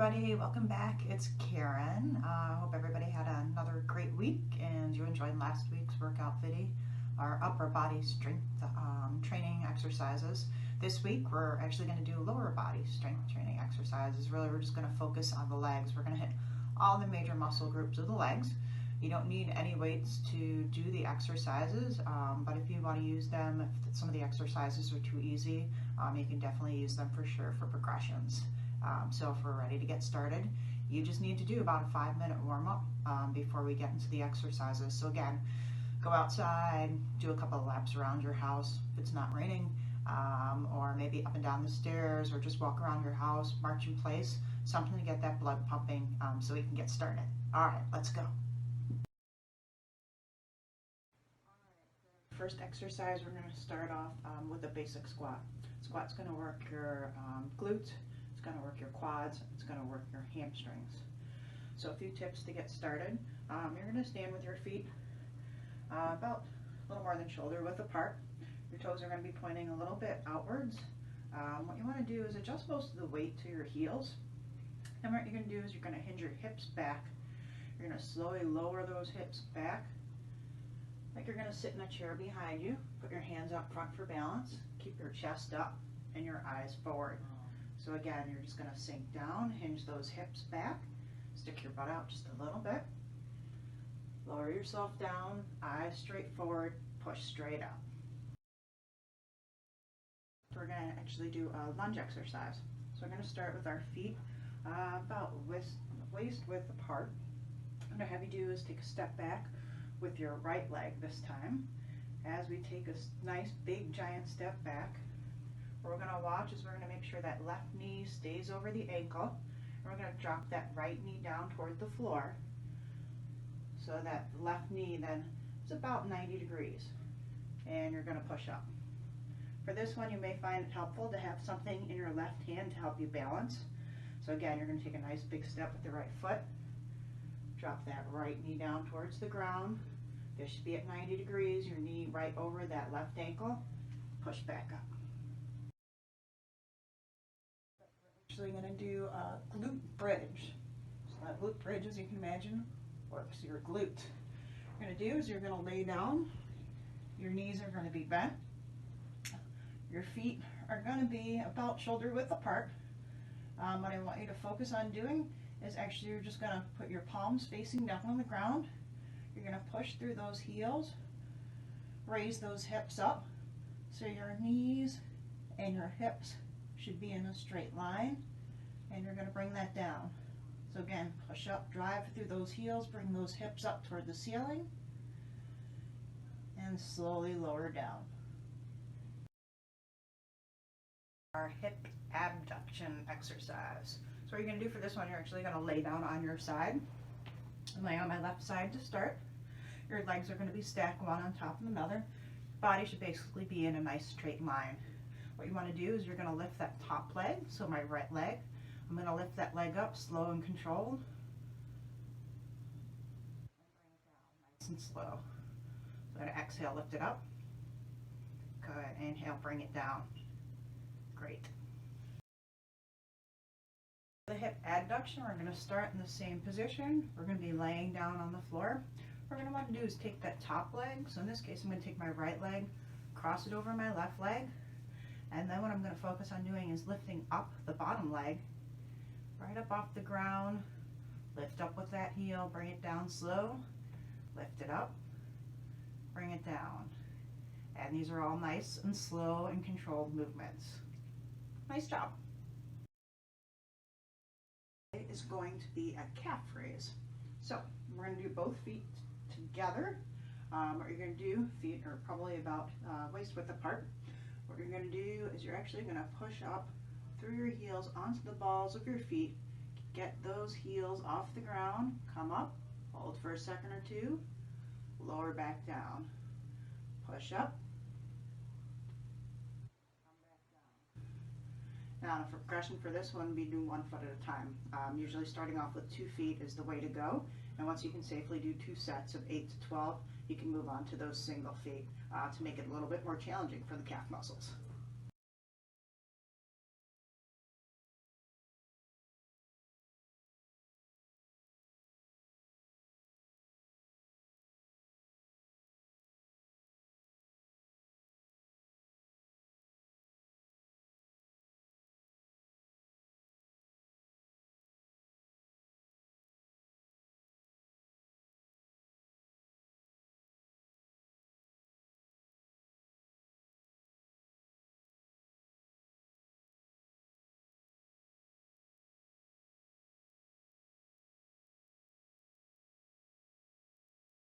everybody, welcome back. It's Karen. I hope everybody had another great week and you enjoyed last week's workout video, our upper body strength training exercises. This week we're actually going to do lower body strength training exercises. Really, we're just going to focus on the legs. We're going to hit all the major muscle groups of the legs. You don't need any weights to do the exercises, but if you want to use them, if some of the exercises are too easy, you can definitely use them for sure for progressions. So if we're ready to get started, you just need to do about a 5-minute warm-up before we get into the exercises. So again, go outside, do a couple of laps around your house if it's not raining, or maybe up and down the stairs, or just walk around your house, march in place, something to get that blood pumping so we can get started. All right, let's go. First exercise, we're going to start off with a basic squat. Squat's going to work your glutes, it's going to work your quads, it's going to work your hamstrings. So a few tips to get started. You're going to stand with your feet about a little more than shoulder width apart. Your toes are going to be pointing a little bit outwards. What you want to do is adjust most of the weight to your heels. And what you're going to do is you're going to hinge your hips back. You're going to slowly lower those hips back, like you're going to sit in a chair behind you. Put your hands up front for balance. Keep your chest up and your eyes forward. So again, you're just going to sink down, hinge those hips back, stick your butt out just a little bit, lower yourself down, eyes straight forward, push straight up. We're going to actually do a lunge exercise. So we're going to start with our feet about waist width apart. What I have you do is take a step back with your right leg this time. As we take a nice big giant step back, what we're going to watch is we're going to make sure that left knee stays over the ankle, and we're going to drop that right knee down toward the floor, so that left knee then is about 90 degrees, and you're going to push up. For this one, you may find it helpful to have something in your left hand to help you balance. So again, you're going to take a nice big step with the right foot, drop that right knee down towards the ground. This should be at 90 degrees, your knee right over that left ankle. Push back up. We're actually going to do a glute bridge. So that glute bridge, as you can imagine, works your glute. What you're going to do is you're going to lay down. Your knees are going to be bent. Your feet are going to be about shoulder width apart. What I want you to focus on doing is actually you're just going to put your palms facing down on the ground. You're going to push through those heels, raise those hips up, so your knees and your hips should be in a straight line, and you're going to bring that down. So again, push up, drive through those heels, bring those hips up toward the ceiling, and slowly lower down. Our hip abduction exercise. So what you're going to do for this one, you're actually going to lay down on your side. I'm laying on my left side to start. Your legs are going to be stacked one on top of another. Body should basically be in a nice straight line. What you want to do is you're going to lift that top leg, so my right leg. I'm going to lift that leg up slow and controlled. And bring it down nice and slow. So I'm going to exhale, lift it up. Good. Inhale, bring it down. Great. The hip adduction, we're going to start in the same position. We're going to be laying down on the floor. What we're going to want to do is take that top leg. So in this case, I'm going to take my right leg, cross it over my left leg, and then what I'm going to focus on doing is lifting up the bottom leg, right up off the ground. Lift up with that heel, bring it down slow, lift it up, bring it down. And these are all nice and slow and controlled movements. Nice job. Is going to be a calf raise. So we're going to do both feet together. What you're going to do, feet are probably about waist width apart. What you're going to do is you're actually going to push up through your heels onto the balls of your feet. Get those heels off the ground, come up, hold for a second or two, lower back down, push up, now the progression for this one, we do 1 foot at a time. Usually starting off with 2 feet is the way to go, and once you can safely do 2 sets of 8 to 12, you can move on to those single feet to make it a little bit more challenging for the calf muscles.